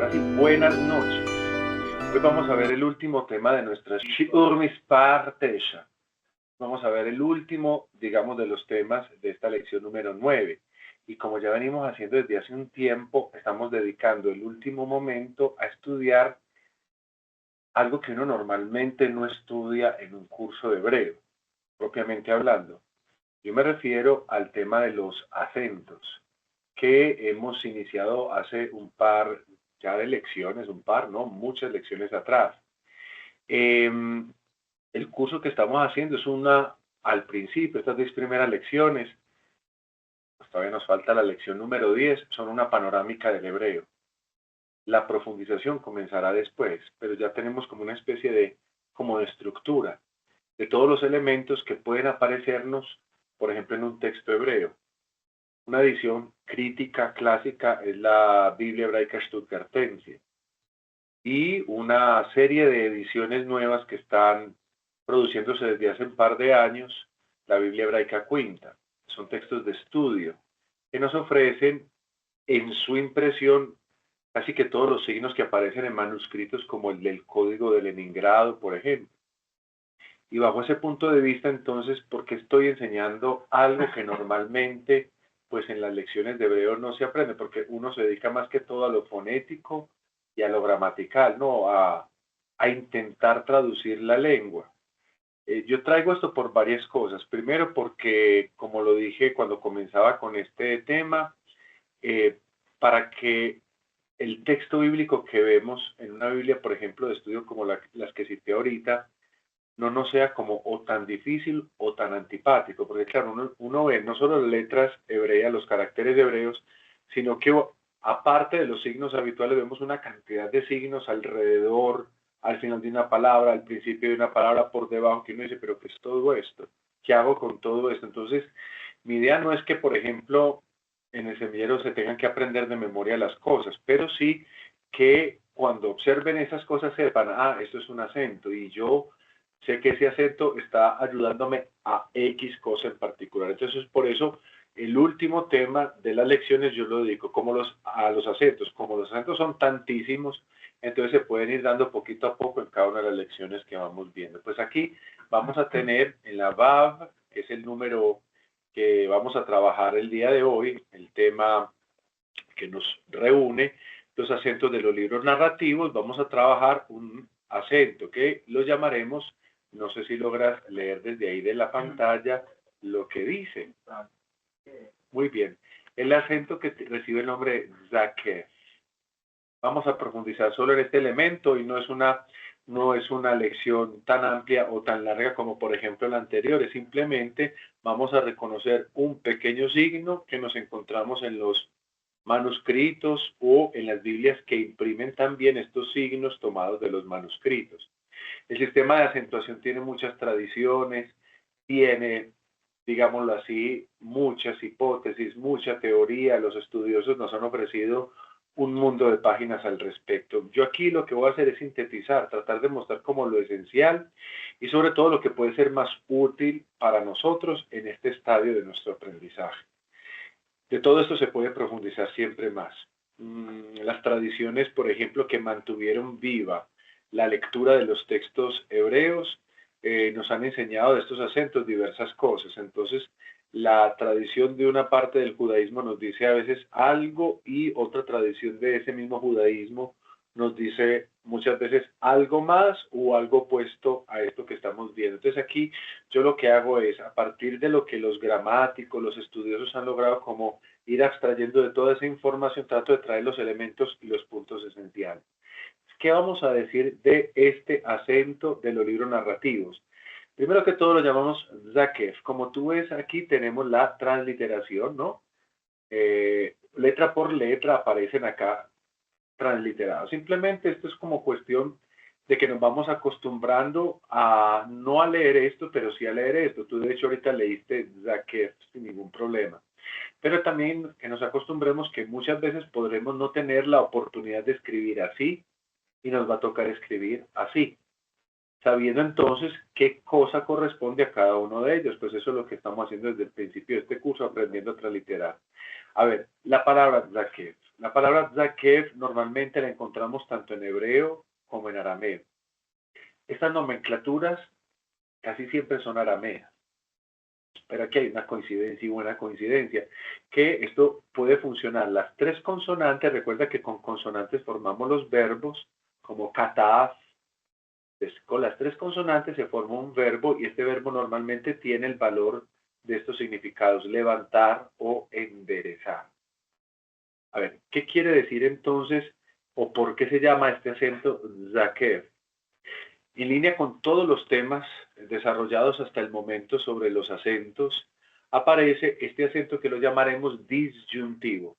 Ahora sí, buenas noches. Hoy vamos a ver el último tema de nuestra Shiur Mispar Tesha. Vamos a ver el último, digamos, de los temas de esta lección número 9. Y como ya venimos haciendo desde hace un tiempo, estamos dedicando el último momento a estudiar algo que uno normalmente no estudia en un curso de hebreo, propiamente hablando. Yo me refiero al tema de los acentos, que hemos iniciado hace un par ya de lecciones, no, muchas lecciones atrás. El curso que estamos haciendo es al principio, estas 10 primeras lecciones, pues todavía nos falta la lección número 10, son una panorámica del hebreo. La profundización comenzará después, pero ya tenemos como una especie de estructura de todos los elementos que pueden aparecernos, por ejemplo, en un texto hebreo. Una edición crítica clásica es la Biblia Hebraica Stuttgartense y una serie de ediciones nuevas que están produciéndose desde hace un par de años, la Biblia Hebraica Quinta. Son textos de estudio que nos ofrecen en su impresión casi que todos los signos que aparecen en manuscritos como el del Código de Leningrado, por ejemplo. Y bajo ese punto de vista, entonces, ¿por qué estoy enseñando algo que normalmente, pues en las lecciones de hebreo no se aprende? Porque uno se dedica más que todo a lo fonético y a lo gramatical, ¿no? A intentar traducir la lengua. Yo traigo esto por varias cosas. Primero porque, como lo dije cuando comenzaba con este tema, para que el texto bíblico que vemos en una Biblia, por ejemplo, de estudio como las que cité ahorita, no nos sea como o tan difícil o tan antipático, porque claro, uno ve no solo las letras hebreas, los caracteres hebreos, sino que aparte de los signos habituales vemos una cantidad de signos alrededor, al final de una palabra, al principio de una palabra, por debajo, que uno dice, pero ¿qué es todo esto? ¿Qué hago con todo esto? Entonces, mi idea no es que, por ejemplo, en el semillero se tengan que aprender de memoria las cosas, pero sí que cuando observen esas cosas sepan, esto es un acento, y yo sé que ese acento está ayudándome a X cosa en particular. Entonces, por eso, el último tema de las lecciones yo lo dedico a los acentos. Como los acentos son tantísimos, entonces se pueden ir dando poquito a poco en cada una de las lecciones que vamos viendo. Pues aquí vamos a tener en la VAV, que es el número que vamos a trabajar el día de hoy, el tema que nos reúne, los acentos de los libros narrativos. Vamos a trabajar un acento que lo llamaremos, no sé si logras leer desde ahí de la pantalla lo que dice. Muy bien. El acento que recibe el nombre Zakef. Vamos a profundizar solo en este elemento y no es una lección tan amplia o tan larga como por ejemplo la anterior. Es simplemente vamos a reconocer un pequeño signo que nos encontramos en los manuscritos o en las Biblias que imprimen también estos signos tomados de los manuscritos. El sistema de acentuación tiene muchas tradiciones, tiene, digámoslo así, muchas hipótesis, mucha teoría. Los estudiosos nos han ofrecido un mundo de páginas al respecto. Yo aquí lo que voy a hacer es sintetizar, tratar de mostrar como lo esencial y sobre todo lo que puede ser más útil para nosotros en este estadio de nuestro aprendizaje. De todo esto se puede profundizar siempre más. Las tradiciones, por ejemplo, que mantuvieron viva la lectura de los textos hebreos, nos han enseñado de estos acentos diversas cosas. Entonces, la tradición de una parte del judaísmo nos dice a veces algo y otra tradición de ese mismo judaísmo nos dice muchas veces algo más o algo opuesto a esto que estamos viendo. Entonces aquí yo lo que hago es, a partir de lo que los gramáticos, los estudiosos han logrado como ir abstrayendo de toda esa información, trato de traer los elementos y los puntos esenciales. ¿Qué vamos a decir de este acento de los libros narrativos? Primero que todo lo llamamos Zakef. Como tú ves aquí tenemos la transliteración, ¿no? Letra por letra aparecen acá transliterados. Simplemente esto es como cuestión de que nos vamos acostumbrando a no a leer esto, pero sí a leer esto. Tú de hecho ahorita leíste Zakef sin ningún problema. Pero también que nos acostumbremos que muchas veces podremos no tener la oportunidad de escribir así y nos va a tocar escribir así. sabiendo entonces qué cosa corresponde a cada uno de ellos. Pues eso es lo que estamos haciendo desde el principio de este curso, aprendiendo a transliterar. A ver, la palabra Zakev. La palabra Zakev normalmente la encontramos tanto en hebreo como en arameo. Estas nomenclaturas casi siempre son arameas. Pero aquí hay una coincidencia y buena coincidencia, que esto puede funcionar. Las tres consonantes, recuerda que con consonantes formamos los verbos, como kataf. Con las tres consonantes se forma un verbo y este verbo normalmente tiene el valor de estos significados, levantar o enderezar. A ver, ¿qué quiere decir entonces o por qué se llama este acento Zakev? En línea con todos los temas desarrollados hasta el momento sobre los acentos, aparece este acento que lo llamaremos disyuntivo.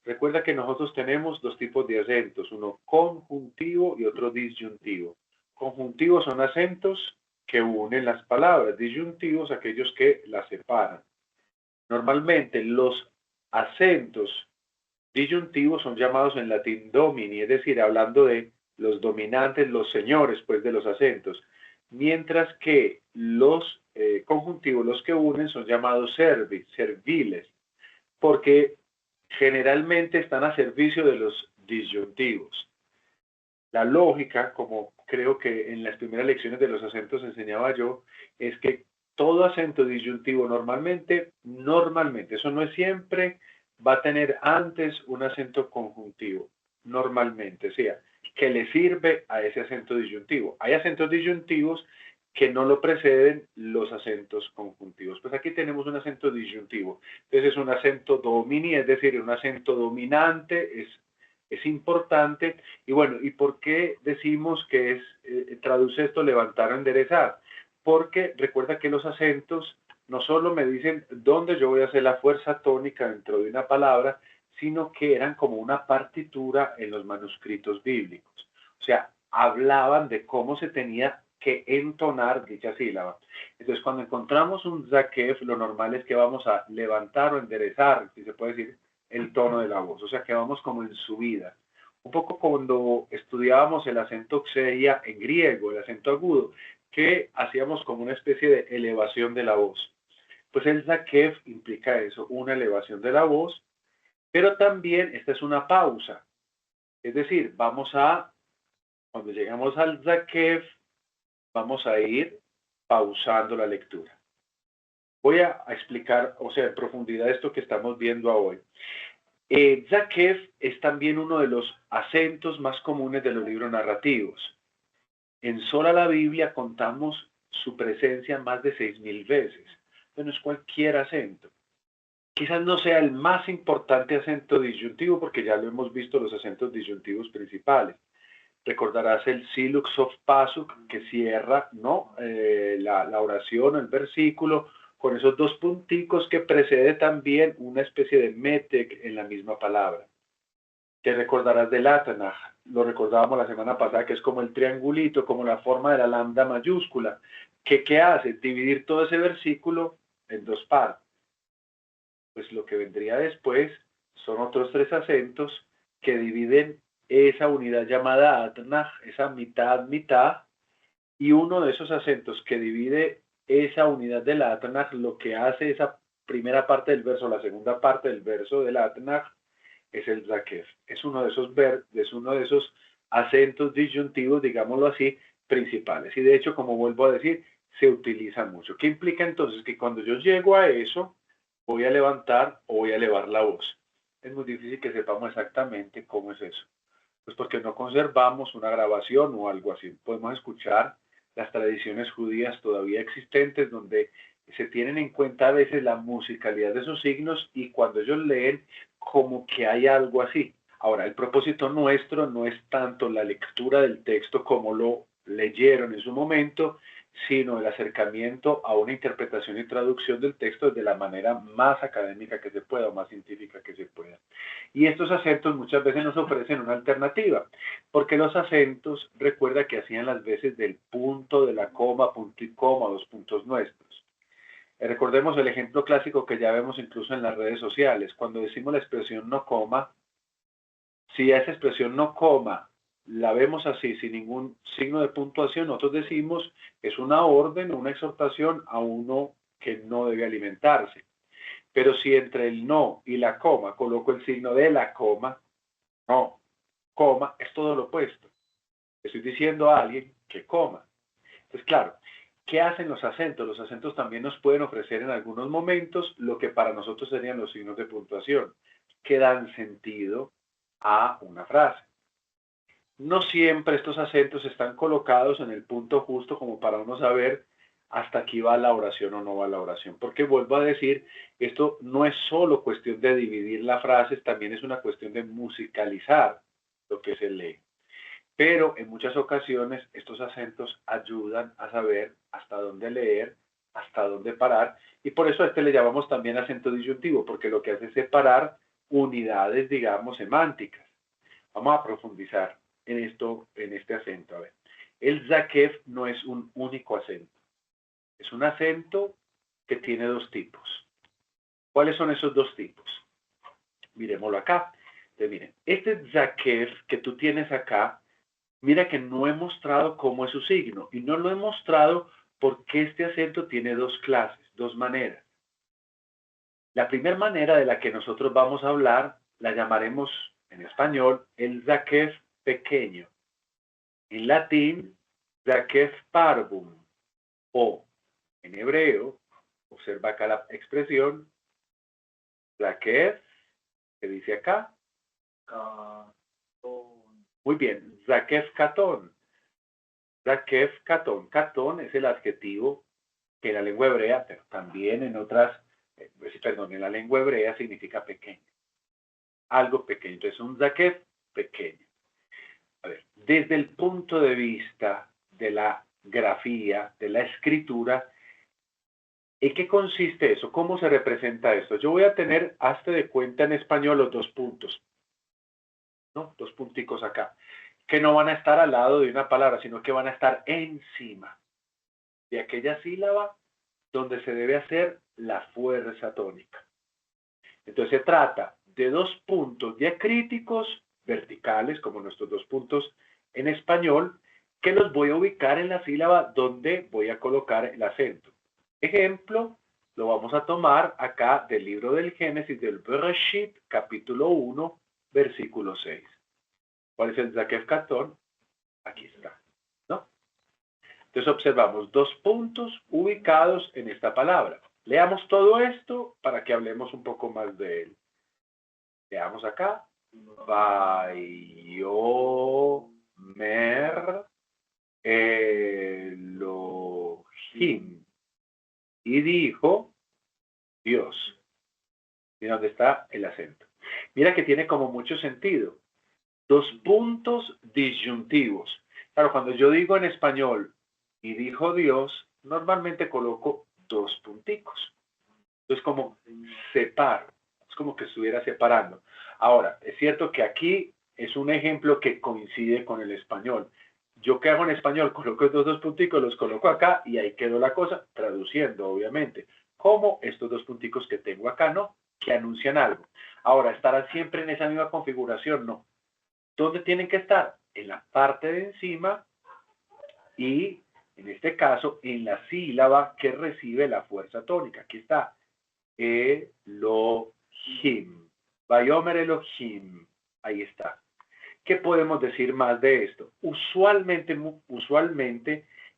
Recuerda que nosotros tenemos dos tipos de acentos, uno conjuntivo y otro disyuntivo. Conjuntivos son acentos que unen las palabras, disyuntivos aquellos que las separan. Normalmente los acentos disyuntivos son llamados en latín domini, es decir, hablando de los dominantes, los señores, pues, de los acentos, mientras que los conjuntivos, los que unen, son llamados serviles, porque generalmente están a servicio de los disyuntivos. La lógica, como creo que en las primeras lecciones de los acentos enseñaba yo, es que todo acento disyuntivo normalmente, eso no es siempre, va a tener antes un acento conjuntivo, normalmente, o sea, que le sirve a ese acento disyuntivo. Hay acentos disyuntivos que no lo preceden los acentos conjuntivos. Pues aquí tenemos un acento disyuntivo. Entonces es un acento domini, es decir, un acento dominante, es importante. Y bueno, ¿y por qué decimos que traduce esto levantar o enderezar? Porque recuerda que los acentos no solo me dicen dónde yo voy a hacer la fuerza tónica dentro de una palabra, sino que eran como una partitura en los manuscritos bíblicos. O sea, hablaban de cómo se tenía que entonar dicha sílaba. Entonces, cuando encontramos un Zakev, lo normal es que vamos a levantar o enderezar, si se puede decir, el tono de la voz. O sea, que vamos como en subida. Un poco cuando estudiábamos el acento xeria en griego, el acento agudo, que hacíamos como una especie de elevación de la voz. Pues el Zakev implica eso, una elevación de la voz, pero también esta es una pausa. Es decir, cuando llegamos al Zakev, vamos a ir pausando la lectura. Voy a explicar, o sea, en profundidad esto que estamos viendo hoy. Zakev es también uno de los acentos más comunes de los libros narrativos. En sola la Biblia contamos su presencia más de 6.000 veces. No es cualquier acento. Quizás no sea el más importante acento disyuntivo porque ya lo hemos visto los acentos disyuntivos principales. Recordarás el silux of pasuk que cierra, ¿no? La oración, el versículo, con esos dos punticos que precede también una especie de metec en la misma palabra. Te recordarás del Atanaj, lo recordábamos la semana pasada, que es como el triangulito, como la forma de la lambda mayúscula. ¿Qué hace? Dividir todo ese versículo en dos partes. Pues lo que vendría después son otros tres acentos que dividen esa unidad llamada Atnaj, esa mitad, y uno de esos acentos que divide esa unidad del Atnaj, lo que hace esa primera parte del verso, la segunda parte del verso del Atnaj, es el Zakev. Es uno de esos acentos disyuntivos, digámoslo así, principales. Y de hecho, como vuelvo a decir, se utiliza mucho. ¿Qué implica entonces? Que cuando yo llego a eso, voy a levantar o voy a elevar la voz. Es muy difícil que sepamos exactamente cómo es eso. Pues porque no conservamos una grabación o algo así. Podemos escuchar las tradiciones judías todavía existentes donde se tienen en cuenta a veces la musicalidad de esos signos y cuando ellos leen como que hay algo así. Ahora, el propósito nuestro no es tanto la lectura del texto como lo leyeron en su momento, sino el acercamiento a una interpretación y traducción del texto de la manera más académica que se pueda o más científica que se pueda. Y estos acentos muchas veces nos ofrecen una alternativa, porque los acentos, recuerda que hacían las veces del punto, de la coma, punto y coma, los puntos nuestros. Recordemos el ejemplo clásico que ya vemos incluso en las redes sociales. Cuando decimos la expresión no coma, si a esa expresión no coma la vemos así, sin ningún signo de puntuación, nosotros decimos es una orden o una exhortación a uno que no debe alimentarse. Pero si entre el no y la coma coloco el signo de la coma, no, coma, es todo lo opuesto. Estoy diciendo a alguien que coma. Entonces, claro, ¿qué hacen los acentos? Los acentos también nos pueden ofrecer en algunos momentos lo que para nosotros serían los signos de puntuación, que dan sentido a una frase. No siempre estos acentos están colocados en el punto justo como para uno saber hasta aquí va la oración o no va la oración. Porque vuelvo a decir, esto no es solo cuestión de dividir las frases, también es una cuestión de musicalizar lo que se lee. Pero en muchas ocasiones estos acentos ayudan a saber hasta dónde leer, hasta dónde parar, y por eso a este le llamamos también acento disyuntivo, porque lo que hace es separar unidades, digamos, semánticas. Vamos a profundizar en esto, en este acento. A ver, el zakef no es un único acento, es un acento que tiene dos tipos. ¿Cuáles son esos dos tipos? Miremoslo acá. Entonces, miren, este zakef que tú tienes acá, mira que no he mostrado cómo es su signo, y no lo he mostrado porque este acento tiene dos clases, dos maneras. La primera manera de la que nosotros vamos a hablar la llamaremos en español el zakef pequeño. En latín, zakef parvum, o en hebreo, observa acá la expresión, zakef, que dice acá, muy bien, zakef katón. Zakef katón. Katón es el adjetivo que en la lengua hebrea, pero también en otras, en la lengua hebrea significa pequeño. Algo pequeño. Entonces, un zakef pequeño. A ver, desde el punto de vista de la grafía, de la escritura, ¿en qué consiste eso? ¿Cómo se representa esto? Yo voy a tener, hazte de cuenta en español los dos puntos, ¿no? Dos punticos acá, que no van a estar al lado de una palabra, sino que van a estar encima de aquella sílaba donde se debe hacer la fuerza tónica. Entonces se trata de dos puntos diacríticos verticales, como nuestros dos puntos en español, que los voy a ubicar en la sílaba donde voy a colocar el acento. Ejemplo, lo vamos a tomar acá del libro del Génesis, del Bereshit, capítulo 1, versículo 6. ¿Cuál es el zakef katón? Aquí está, ¿no? Entonces observamos dos puntos ubicados en esta palabra. Leamos todo esto para que hablemos un poco más de él. Leamos acá. Vayomer Elohim. Y dijo Dios. Mira dónde está el acento. Mira que tiene como mucho sentido. Dos puntos disyuntivos. Claro, cuando yo digo en español y dijo Dios, normalmente coloco dos punticos. Entonces como separo. Es como que estuviera separando. Ahora, es cierto que aquí es un ejemplo que coincide con el español. ¿Yo qué hago en español? Coloco estos dos punticos, los coloco acá y ahí quedó la cosa, traduciendo, obviamente. Como estos dos punticos que tengo acá, ¿no? Que anuncian algo. Ahora, ¿estará siempre en esa misma configuración? No. ¿Dónde tienen que estar? En la parte de encima y, en este caso, en la sílaba que recibe la fuerza tónica. Aquí está. Elohim. Vayomer Elohim. Ahí está. ¿Qué podemos decir más de esto? Usualmente,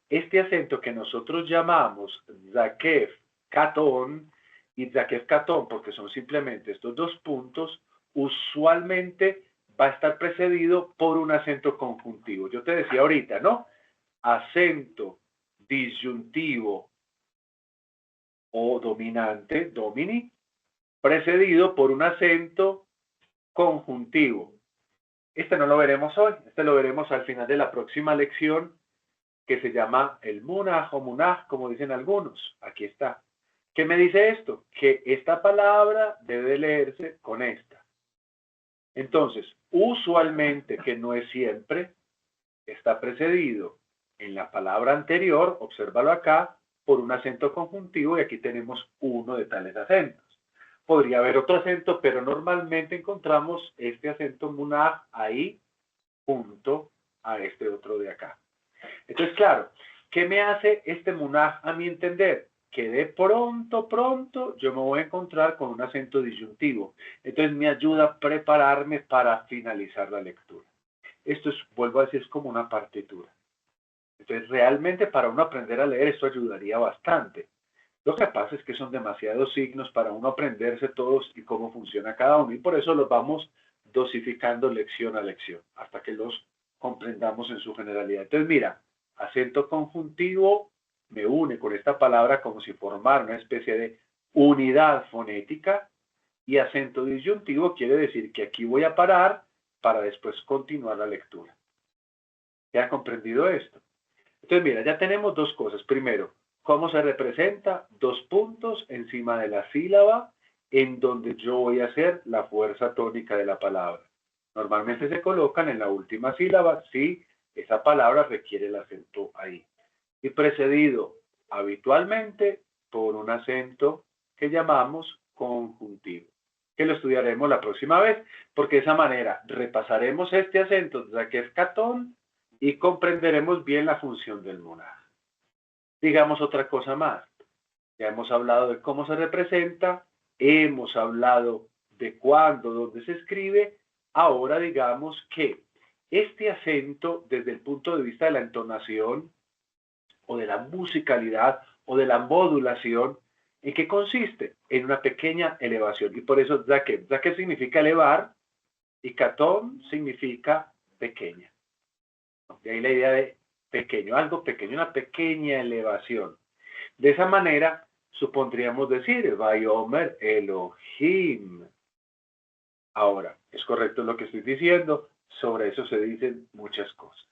este acento que nosotros llamamos zakef katón y zakef katón, porque son simplemente estos dos puntos, usualmente va a estar precedido por un acento conjuntivo. Yo te decía ahorita, ¿no? Acento disyuntivo o dominante, domini, precedido por un acento conjuntivo. Este no lo veremos hoy, este lo veremos al final de la próxima lección, que se llama el munaj o munaj, como dicen algunos. Aquí está. ¿Qué me dice esto? Que esta palabra debe leerse con esta. Entonces, usualmente, que no es siempre, está precedido en la palabra anterior, obsérvalo acá, por un acento conjuntivo, y aquí tenemos uno de tales acentos. Podría haber otro acento, pero normalmente encontramos este acento munaj ahí junto a este otro de acá. Entonces, claro, ¿qué me hace este munaj a mi entender? Que de pronto yo me voy a encontrar con un acento disyuntivo. Entonces me ayuda a prepararme para finalizar la lectura. Esto es, vuelvo a decir, es como una partitura. Entonces, realmente para uno aprender a leer esto ayudaría bastante. Lo que pasa es que son demasiados signos para uno aprenderse todos y cómo funciona cada uno. Y por eso los vamos dosificando lección a lección, hasta que los comprendamos en su generalidad. Entonces, mira, acento conjuntivo me une con esta palabra como si formara una especie de unidad fonética, y acento disyuntivo quiere decir que aquí voy a parar para después continuar la lectura. ¿Ya ha comprendido esto? Entonces, mira, ya tenemos dos cosas. Primero, cómo se representa, dos puntos encima de la sílaba en donde yo voy a hacer la fuerza tónica de la palabra. Normalmente se colocan en la última sílaba si esa palabra requiere el acento ahí. Y precedido habitualmente por un acento que llamamos conjuntivo, que lo estudiaremos la próxima vez, porque de esa manera repasaremos este acento, ya que es catón, y comprenderemos bien la función del munaj. Digamos otra cosa más. Ya hemos hablado de cómo se representa, hemos hablado de cuándo, dónde se escribe. Ahora digamos que este acento, desde el punto de vista de la entonación, o de la musicalidad, o de la modulación, ¿en qué consiste? En una pequeña elevación. Y por eso zakev. Zakev significa elevar, y katón significa pequeña. De ahí la idea de pequeño, algo pequeño, una pequeña elevación. De esa manera, supondríamos decir, Vayomer Elohim. Ahora, es correcto lo que estoy diciendo, sobre eso se dicen muchas cosas.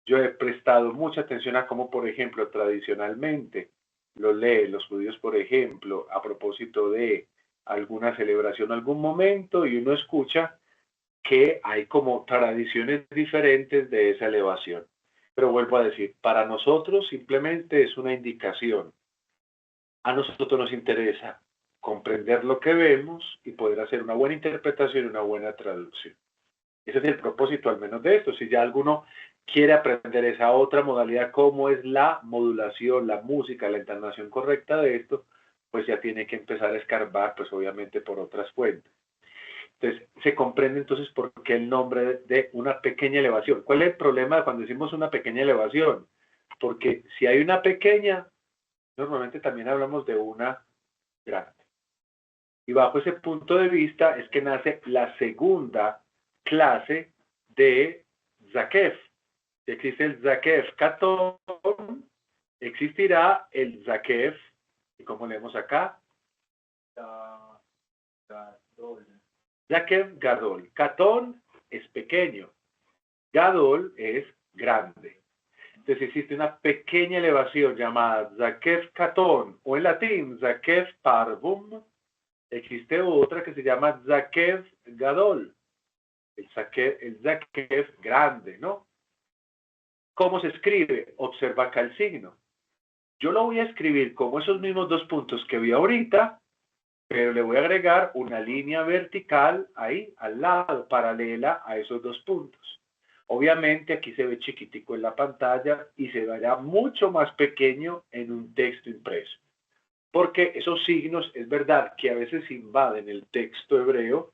Yo he prestado mucha atención a cómo, por ejemplo, tradicionalmente lo leen los judíos, por ejemplo, a propósito de alguna celebración, algún momento, y uno escucha que hay como tradiciones diferentes de esa elevación. Pero vuelvo a decir, para nosotros simplemente es una indicación. A nosotros nos interesa comprender lo que vemos y poder hacer una buena interpretación y una buena traducción. Ese es el propósito al menos de esto. Si ya alguno quiere aprender esa otra modalidad, cómo es la modulación, la música, la entonación correcta de esto, pues ya tiene que empezar a escarbar, pues obviamente por otras fuentes. Entonces, se comprende entonces por qué el nombre de una pequeña elevación. ¿Cuál es el problema cuando decimos una pequeña elevación? Porque si hay una pequeña, normalmente también hablamos de una grande. Y bajo ese punto de vista es que nace la segunda clase de Zakev. Existe el Zakev Katón, existirá el Zakev, y como leemos acá, Zakev Gadol. Katón es pequeño, Gadol es grande. Entonces existe una pequeña elevación llamada Zakev Katón, o en latín Zakev Parvum. Existe otra que se llama Zakev Gadol, el Zakev grande, ¿no? ¿Cómo se escribe? Observa acá el signo. Yo lo voy a escribir como esos mismos dos puntos que vi ahorita, pero le voy a agregar una línea vertical ahí, al lado, paralela a esos dos puntos. Obviamente aquí se ve chiquitico en la pantalla y se verá mucho más pequeño en un texto impreso. Porque esos signos, es verdad que a veces invaden el texto hebreo,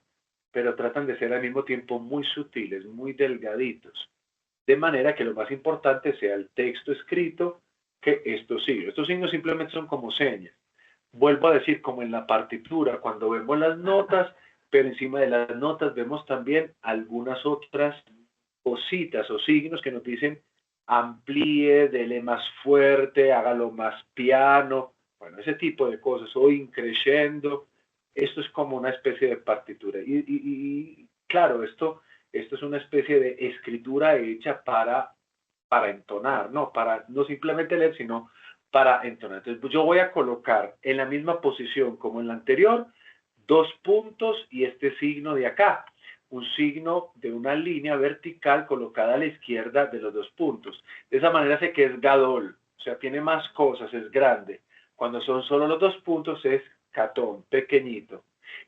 pero tratan de ser al mismo tiempo muy sutiles, muy delgaditos. De manera que lo más importante sea el texto escrito que estos signos. Estos signos simplemente son como señas. Vuelvo a decir, como en la partitura, cuando vemos las notas, pero encima de las notas vemos también algunas otras cositas o signos que nos dicen amplíe, dele más fuerte, hágalo más piano, bueno, ese tipo de cosas, o increyendo. Esto es como una especie de partitura. Y claro, esto es una especie de escritura hecha para entonar, ¿no? Para no simplemente leer, sino para entonar. Entonces, pues yo voy a colocar en la misma posición como en la anterior, dos puntos y este signo de acá, un signo de una línea vertical colocada a la izquierda de los dos puntos. De esa manera sé que es Gadol, o sea, tiene más cosas, es grande. Cuando son solo los dos puntos es Catón, pequeñito.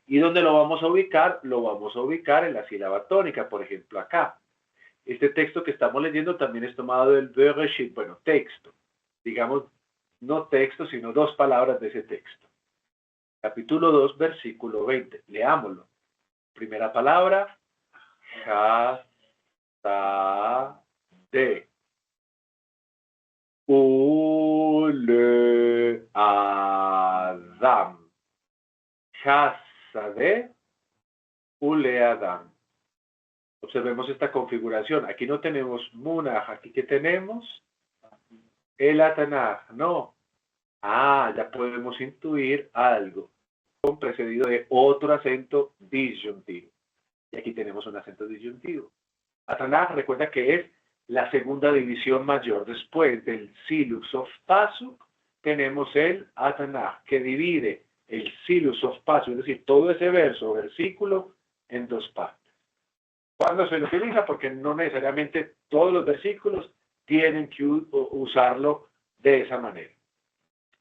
¿Y dónde lo vamos a ubicar? Lo vamos a ubicar en la sílaba tónica, por ejemplo, acá. Este texto que estamos leyendo también es tomado del Bereshit, bueno, texto. Digamos, no texto, sino dos palabras de ese texto. Capítulo 2, versículo 20. Leámoslo. Primera palabra, Chasade. Ule Adam. Chasade. Ule Adam. Observemos esta configuración. Aquí no tenemos Munach. Aquí que tenemos el Atanaj. No. Ya podemos intuir algo. Precedido de otro acento disyuntivo. Y aquí tenemos un acento disyuntivo. Atanaj, recuerda que es la segunda división mayor. Después del Silus of Pasuk, tenemos el Atanaj, que divide el Silus of Pasuk, es decir, todo ese verso o versículo, en dos partes. ¿Cuándo se lo utiliza? Porque no necesariamente todos los versículos tienen que usarlo de esa manera.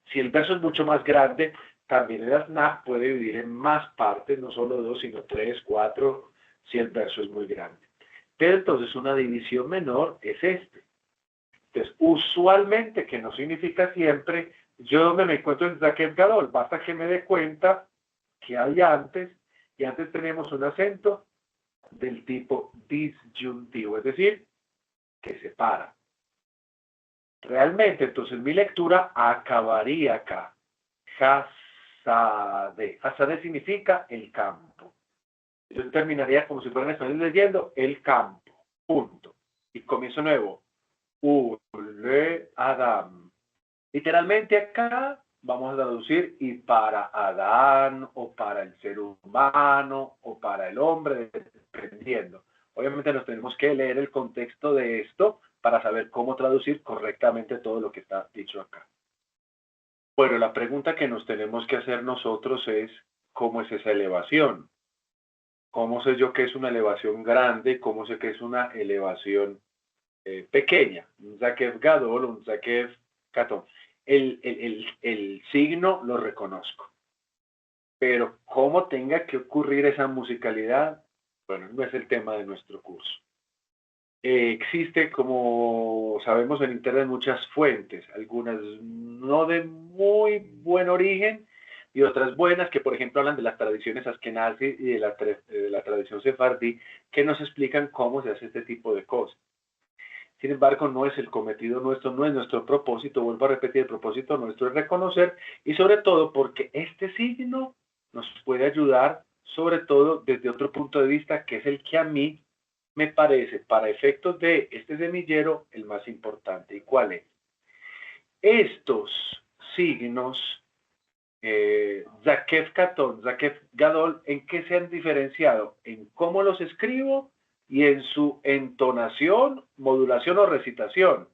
Si el verso es mucho más grande, también el Atanaj puede dividir en más partes, no solo 2, sino 3, 4, si el verso es muy grande. Pero entonces una división menor es este. Entonces, usualmente, que no significa siempre, yo me encuentro en Zakev Gadol, basta que me dé cuenta que hay antes, y antes tenemos un acento del tipo disyuntivo, es decir, que separa. Realmente, entonces, mi lectura acabaría acá. Hasade. Hasade significa el campo. Yo terminaría como si fuera en español leyendo el campo. Punto. Y comienzo nuevo. Ule Adam. Literalmente acá vamos a traducir y para Adán o para el ser humano o para el hombre, dependiendo. Obviamente nos tenemos que leer el contexto de esto para saber cómo traducir correctamente todo lo que está dicho acá. Bueno, la pregunta que nos tenemos que hacer nosotros es, ¿cómo es esa elevación? ¿Cómo sé yo que es una elevación grande? ¿Cómo sé que es una elevación pequeña? Un Zakev Gadol, un Zakev Katón. El signo lo reconozco. Pero cómo tenga que ocurrir esa musicalidad, bueno, no es el tema de nuestro curso. Existe, como sabemos en Internet, muchas fuentes, algunas no de muy buen origen y otras buenas que, por ejemplo, hablan de las tradiciones askenazi y de la tradición sefardí, que nos explican cómo se hace este tipo de cosas. Sin embargo, no es el cometido nuestro, no es nuestro propósito, vuelvo a repetir, el propósito nuestro es reconocer y sobre todo porque este signo nos puede ayudar, sobre todo desde otro punto de vista, que es el que a mí me parece, para efectos de este semillero, el más importante. ¿Y cuál es? Estos signos, Zakev Katón, Zakev Gadol, ¿en qué se han diferenciado? En cómo los escribo y en su entonación, modulación o recitación.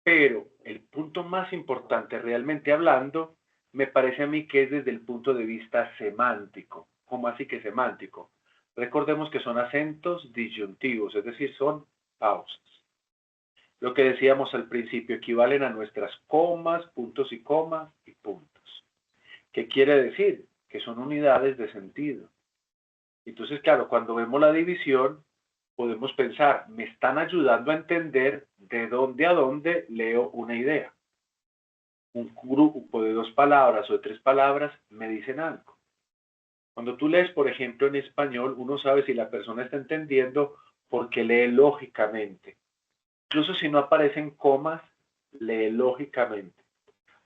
Pero el punto más importante, realmente hablando, me parece a mí que es desde el punto de vista semántico. ¿Cómo así que semántico? Recordemos que son acentos disyuntivos, es decir, son pausas. Lo que decíamos al principio, equivalen a nuestras comas, puntos y comas y puntos. ¿Qué quiere decir? Que son unidades de sentido. Entonces, claro, cuando vemos la división, podemos pensar, me están ayudando a entender de dónde a dónde leo una idea. Un grupo de 2 palabras o de 3 palabras me dicen algo. Cuando tú lees, por ejemplo, en español, uno sabe si la persona está entendiendo porque lee lógicamente. Incluso si no aparecen comas, lee lógicamente.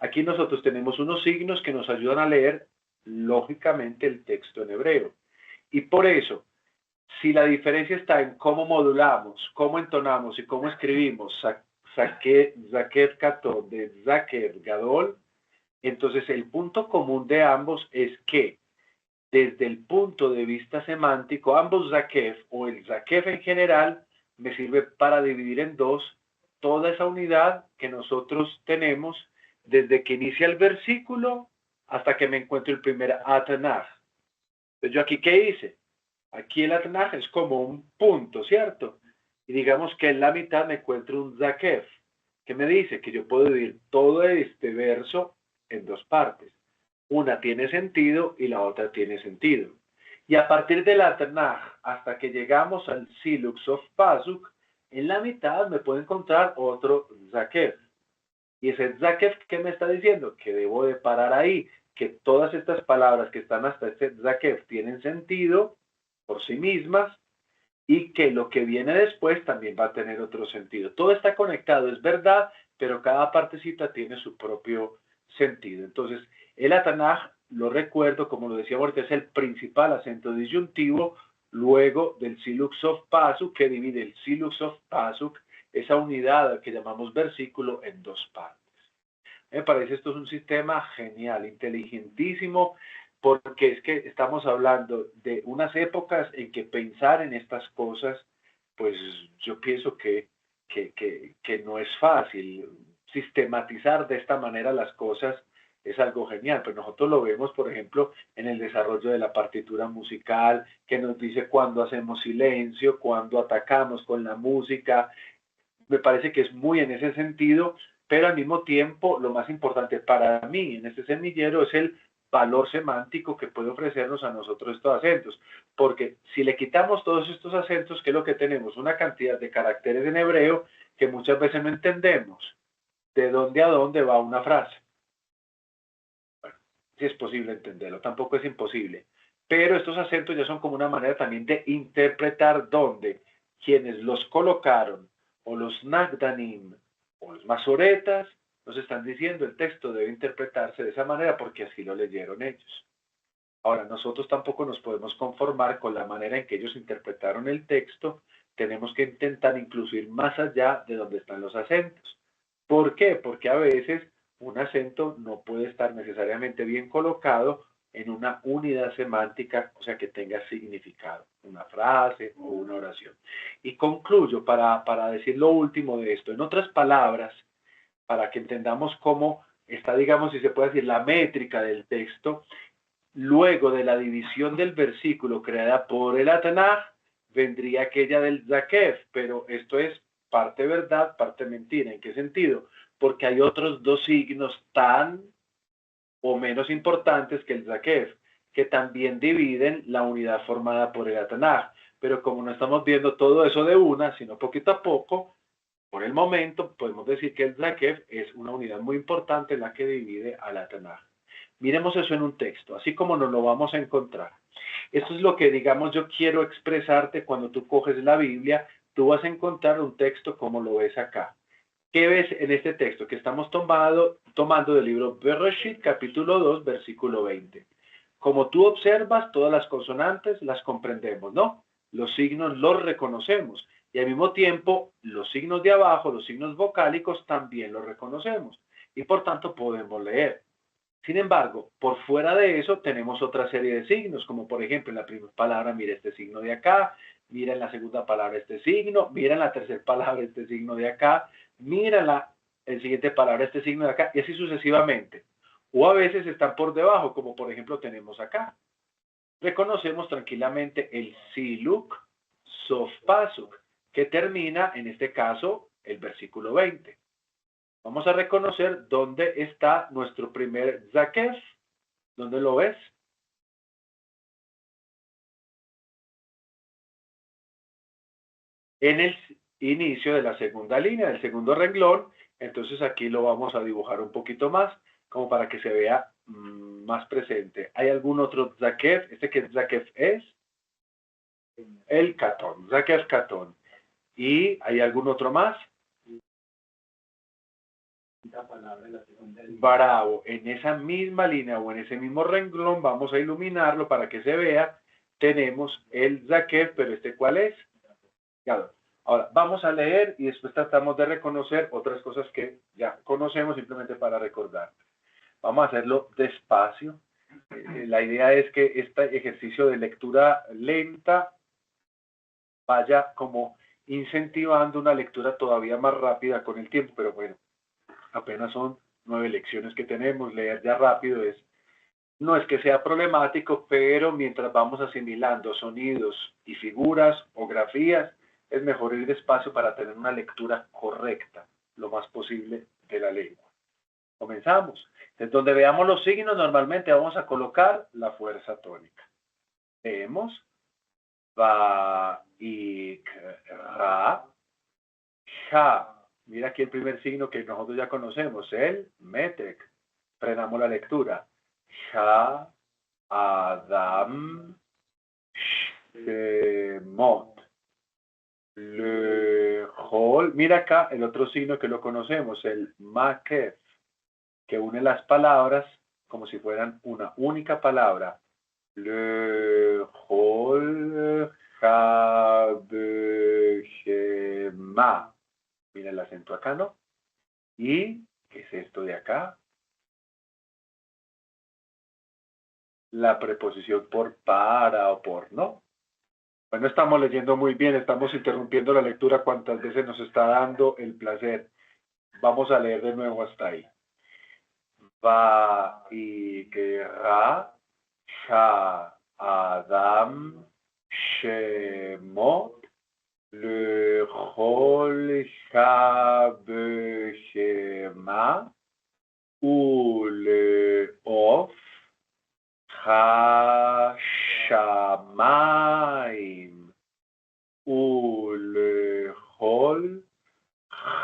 Aquí nosotros tenemos unos signos que nos ayudan a leer lógicamente el texto en hebreo. Y por eso, si la diferencia está en cómo modulamos, cómo entonamos y cómo escribimos Zakev Katón de Zakev Gadol, entonces el punto común de ambos es que desde el punto de vista semántico, ambos Zakev o el Zakev en general me sirve para dividir en dos toda esa unidad que nosotros tenemos desde que inicia el versículo hasta que me encuentro el primer Atanaj. Entonces, ¿yo aquí qué hice? Aquí el Atanaj es como un punto, ¿cierto? Y digamos que en la mitad me encuentro un Zakev, que me dice que yo puedo dividir todo este verso en dos partes. Una tiene sentido y la otra tiene sentido. Y a partir de la Tanaj hasta que llegamos al Siluk Sof Pasuk, en la mitad me puedo encontrar otro Zakef. Y ese Zakef, ¿qué me está diciendo? Que debo de parar ahí, que todas estas palabras que están hasta este Zakef tienen sentido por sí mismas y que lo que viene después también va a tener otro sentido. Todo está conectado, es verdad, pero cada partecita tiene su propio sentido. Entonces, el Atanaj, lo recuerdo, como lo decía ahorita, es el principal acento disyuntivo luego del Siluk Sof Pasuk, que divide el Siluk Sof Pasuk, esa unidad que llamamos versículo, en dos partes. Me parece esto es un sistema genial, inteligentísimo, porque es que estamos hablando de unas épocas en que pensar en estas cosas, pues yo pienso que no es fácil. Sistematizar de esta manera las cosas es algo genial, pero nosotros lo vemos, por ejemplo, en el desarrollo de la partitura musical, que nos dice cuándo hacemos silencio, cuándo atacamos con la música. Me parece que es muy en ese sentido, pero al mismo tiempo lo más importante para mí en este semillero es el valor semántico que puede ofrecernos a nosotros estos acentos, porque si le quitamos todos estos acentos, ¿qué es lo que tenemos? Una cantidad de caracteres en hebreo que muchas veces no entendemos de dónde a dónde va una frase. Bueno, si es posible entenderlo, tampoco es imposible, pero estos acentos ya son como una manera también de interpretar dónde quienes los colocaron o los Nagdanim o los masoretas nos están diciendo el texto debe interpretarse de esa manera porque así lo leyeron ellos. Ahora, nosotros tampoco nos podemos conformar con la manera en que ellos interpretaron el texto, tenemos que intentar incluso ir más allá de donde están los acentos. ¿Por qué? Porque a veces un acento no puede estar necesariamente bien colocado en una unidad semántica, o sea, que tenga significado, una frase o una oración. Y concluyo para decir lo último de esto. En otras palabras, para que entendamos cómo está, digamos, si se puede decir, la métrica del texto, luego de la división del versículo creada por el Atanaj, vendría aquella del Zakef, pero esto es parte verdad, parte mentira. ¿En qué sentido? Porque hay otros dos signos tan o menos importantes que el Zakef, que también dividen la unidad formada por el Atanaj. Pero como no estamos viendo todo eso de una, sino poquito a poco, por el momento podemos decir que el Zakef es una unidad muy importante en la que divide al Atanaj. Miremos eso en un texto, así como nos lo vamos a encontrar. Esto es lo que, digamos, yo quiero expresarte cuando tú coges la Biblia. Tú vas a encontrar un texto como lo ves acá. ¿Qué ves en este texto? Que estamos tomando del libro Bereshit, capítulo 2, versículo 20. Como tú observas, todas las consonantes las comprendemos, ¿no? Los signos los reconocemos. Y al mismo tiempo, los signos de abajo, los signos vocálicos, también los reconocemos. Y por tanto, podemos leer. Sin embargo, por fuera de eso tenemos otra serie de signos, como por ejemplo en la primera palabra mira este signo de acá, mira en la segunda palabra este signo, mira en la tercera palabra este signo de acá, mira en la siguiente palabra este signo de acá, y así sucesivamente. O a veces están por debajo, como por ejemplo tenemos acá. Reconocemos tranquilamente el Siluk Sof Pasuk, que termina en este caso el versículo 20. Vamos a reconocer dónde está nuestro primer Zakef. ¿Dónde lo ves? En el inicio de la segunda línea, del segundo renglón. Entonces aquí lo vamos a dibujar un poquito más, como para que se vea más presente. ¿Hay algún otro Zakef? ¿Este que Zakef es? El Catón, Zakef Catón. ¿Y hay algún otro más? Bravo, en esa misma línea o en ese mismo renglón vamos a iluminarlo para que se vea. Tenemos el Zakef, pero ¿este cuál es? Claro. Ahora, vamos a leer y después tratamos de reconocer otras cosas que ya conocemos simplemente para recordar. Vamos a hacerlo despacio. La idea es que este ejercicio de lectura lenta vaya como incentivando una lectura todavía más rápida con el tiempo, pero bueno, apenas son 9 lecciones que tenemos, leer ya rápido no es que sea problemático, pero mientras vamos asimilando sonidos y figuras o grafías, es mejor ir despacio para tener una lectura correcta, lo más posible, de la lengua. Comenzamos. Entonces, donde veamos los signos, normalmente vamos a colocar la fuerza tónica. Leemos. Vaikra. Ja. Mira aquí el primer signo que nosotros ya conocemos, el metek. Frenamos la lectura. Ja, Adam, Shemot. Lejol. Mira acá el otro signo que lo conocemos, el makef, que une las palabras como si fueran una única palabra. Lejol Jabeshema. Mira el acento acá, ¿no? ¿Y qué es esto de acá? La preposición por para o por, ¿no? Bueno, estamos leyendo muy bien, estamos interrumpiendo la lectura cuantas veces nos está dando el placer. Vamos a leer de nuevo hasta ahí. Vaikra ha Adam Shemot lechol Jabeshema uleof Hashamayim ulechol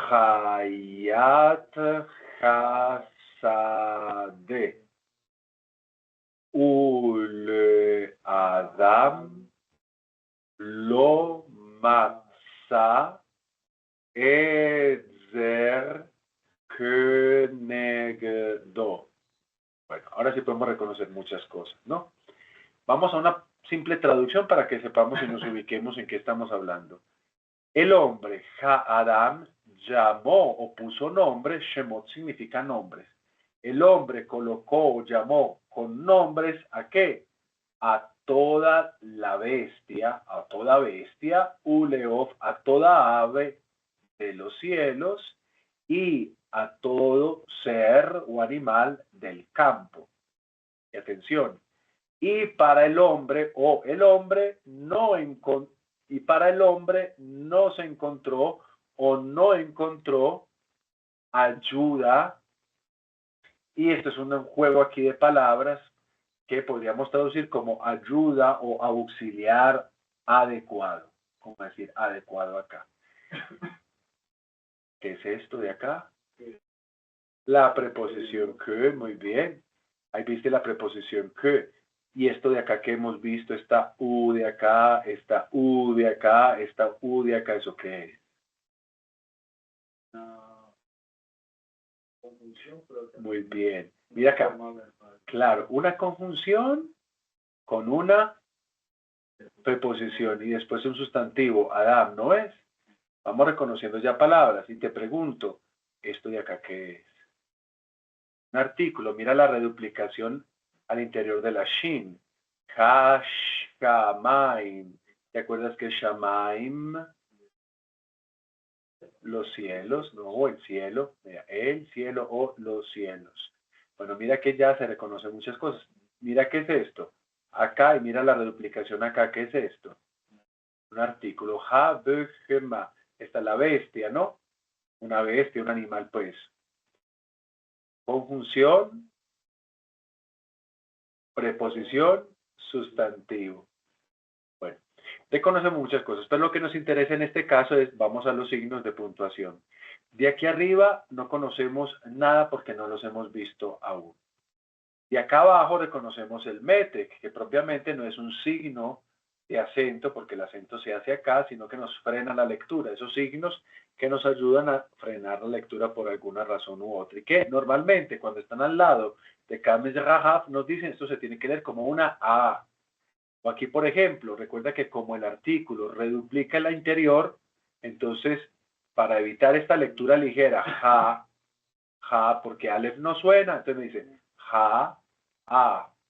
Hayat Hasade Adam Lo Matza Ezer Kenegdo. Bueno, ahora sí podemos reconocer muchas cosas, ¿no? Vamos a una simple traducción para que sepamos y nos ubiquemos en qué estamos hablando. El hombre, Ha-Adam, llamó o puso nombre, Shemot significa nombres. El hombre colocó o llamó con nombres ¿a qué? A toda la bestia, a toda bestia, Uleof, a toda ave de los cielos y a todo ser o animal del campo. Y atención, y para el hombre o el hombre no encontró, y para el hombre no se encontró o no encontró ayuda. Y esto es un juego aquí de palabras que podríamos traducir como ayuda o auxiliar adecuado. Como decir adecuado acá. ¿Qué es esto de acá? La preposición que, muy bien. Ahí viste la preposición que. Y esto de acá que hemos visto, esta U de acá, esta U de acá, esta U de acá, ¿eso qué es? Muy bien. Mira acá. Claro, una conjunción con una preposición y después un sustantivo. Adam, ¿no es? Vamos reconociendo ya palabras y te pregunto, ¿esto de acá qué es? Un artículo, mira la reduplicación al interior de la shin. Shamaim. ¿Te acuerdas que Shamaim? Los cielos, no, el cielo, mira, el cielo o los cielos. Bueno, mira que ya se reconocen muchas cosas. Mira qué es esto. Acá, y mira la reduplicación acá, ¿qué es esto? Un artículo. Ha-be-gema. Esta es la bestia, ¿no? Una bestia, un animal, pues. Conjunción, preposición, sustantivo. Bueno, reconocemos muchas cosas, pero lo que nos interesa en este caso es, vamos a los signos de puntuación. De aquí arriba no conocemos nada porque no los hemos visto aún. De acá abajo reconocemos el METEC, que propiamente no es un signo de acento, porque el acento se hace acá, sino que nos frena la lectura. Esos signos que nos ayudan a frenar la lectura por alguna razón u otra. Y que normalmente cuando están al lado de Kames Rahaf nos dicen esto se tiene que leer como una A. O aquí, por ejemplo, recuerda que como el artículo reduplica el interior, entonces, para evitar esta lectura ligera, ja, porque Aleph no suena, entonces me dice, ja,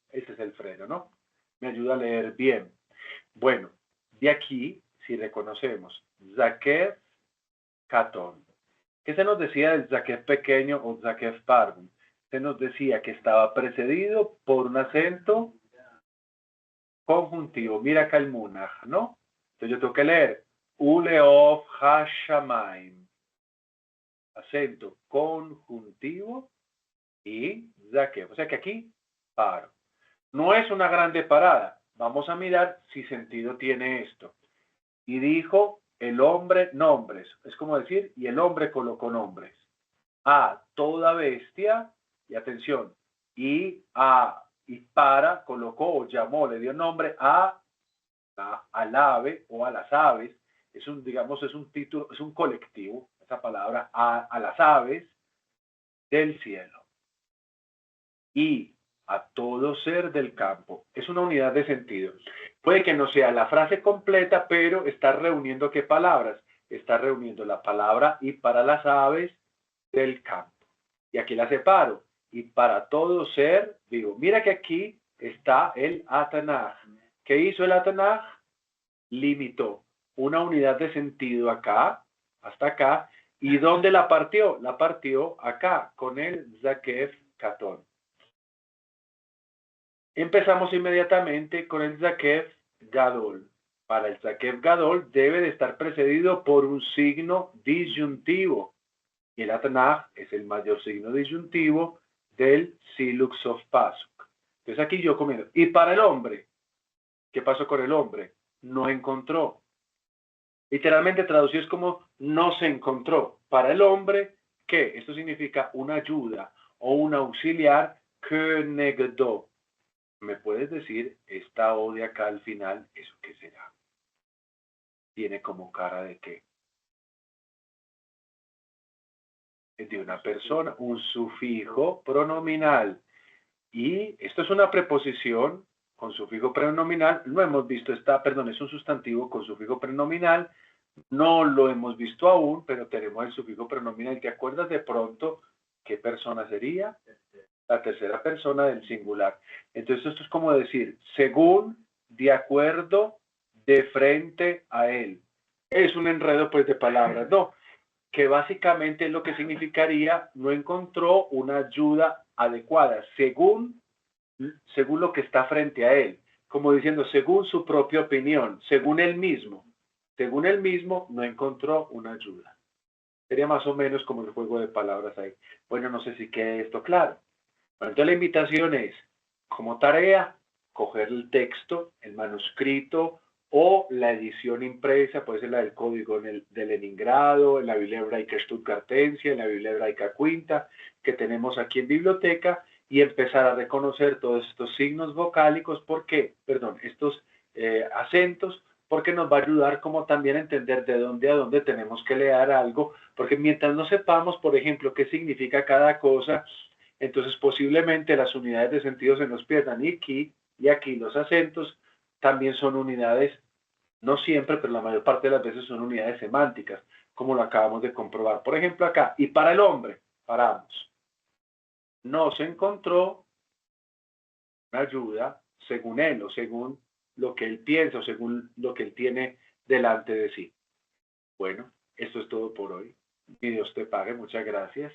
ese es el freno, ¿no? Me ayuda a leer bien. Bueno, de aquí, si reconocemos, Zakef Katón. ¿Qué se nos decía del Zakef pequeño o Zakef Parvum? Se nos decía que estaba precedido por un acento conjuntivo. Mira acá el munaj, ¿no? Entonces yo tengo que leer Uleof Hashamaim. Acento conjuntivo y Zakef. O sea que aquí paro. No es una grande parada, vamos a mirar si sentido tiene esto. Y dijo el hombre nombres. Es como decir, y el hombre colocó nombres. A toda bestia, y atención, y para colocó o llamó, le dio nombre al ave o a las aves. Es un, digamos, es un título, es un colectivo, esa palabra, a las aves del cielo. Y a todo ser del campo. Es una unidad de sentido. Puede que no sea la frase completa, pero está reuniendo qué palabras. Está reuniendo la palabra y para las aves del campo. Y aquí la separo. Y para todo ser, digo, mira que aquí está el Atanaj. ¿Qué hizo el Atanaj? Limitó una unidad de sentido acá, hasta acá. ¿Y dónde la partió? La partió acá, con el Zakef Katón. Empezamos inmediatamente con el Zakef Gadol. Para el Zakef Gadol debe de estar precedido por un signo disyuntivo. Y el Atanaj es el mayor signo disyuntivo del Siluk Sof Pasuk. Entonces aquí yo comienzo. Y para el hombre, ¿qué pasó con el hombre? No encontró. Literalmente traducido es como no se encontró. Para el hombre, ¿qué? Esto significa una ayuda o un auxiliar que negó. ¿Me puedes decir esta O de acá al final? ¿Eso qué será? Tiene como cara de qué? De una persona, un sufijo pronominal. Y esto es una preposición con sufijo prenominal. No hemos visto es un sustantivo con sufijo prenominal. No lo hemos visto aún, pero tenemos el sufijo prenominal. ¿Te acuerdas de pronto qué persona sería? La tercera persona del singular. Entonces esto es como decir, según, de acuerdo, de frente a él. Es un enredo pues de palabras, ¿no? Que básicamente es lo que significaría no encontró una ayuda adecuada, según lo que está frente a él, como diciendo, según su propia opinión, según él mismo no encontró una ayuda. Sería más o menos como el juego de palabras ahí. Bueno, no sé si quede esto claro. Bueno, entonces la invitación es, como tarea, coger el texto, el manuscrito o la edición impresa, puede ser la del código de Leningrado, en la Biblia hebraica Stuttgartense, en la Biblia hebraica Quinta, que tenemos aquí en biblioteca, y empezar a reconocer todos estos signos vocálicos, estos acentos, porque nos va a ayudar como también a entender de dónde a dónde tenemos que leer algo, porque mientras no sepamos, por ejemplo, qué significa cada cosa, entonces posiblemente las unidades de sentido se nos pierdan. Y aquí los acentos también son unidades, no siempre, pero la mayor parte de las veces son unidades semánticas, como lo acabamos de comprobar. Por ejemplo acá, y para el hombre, paramos. No se encontró una ayuda según él o según lo que él piensa o según lo que él tiene delante de sí. Bueno, esto es todo por hoy. Que Dios te pague. Muchas gracias.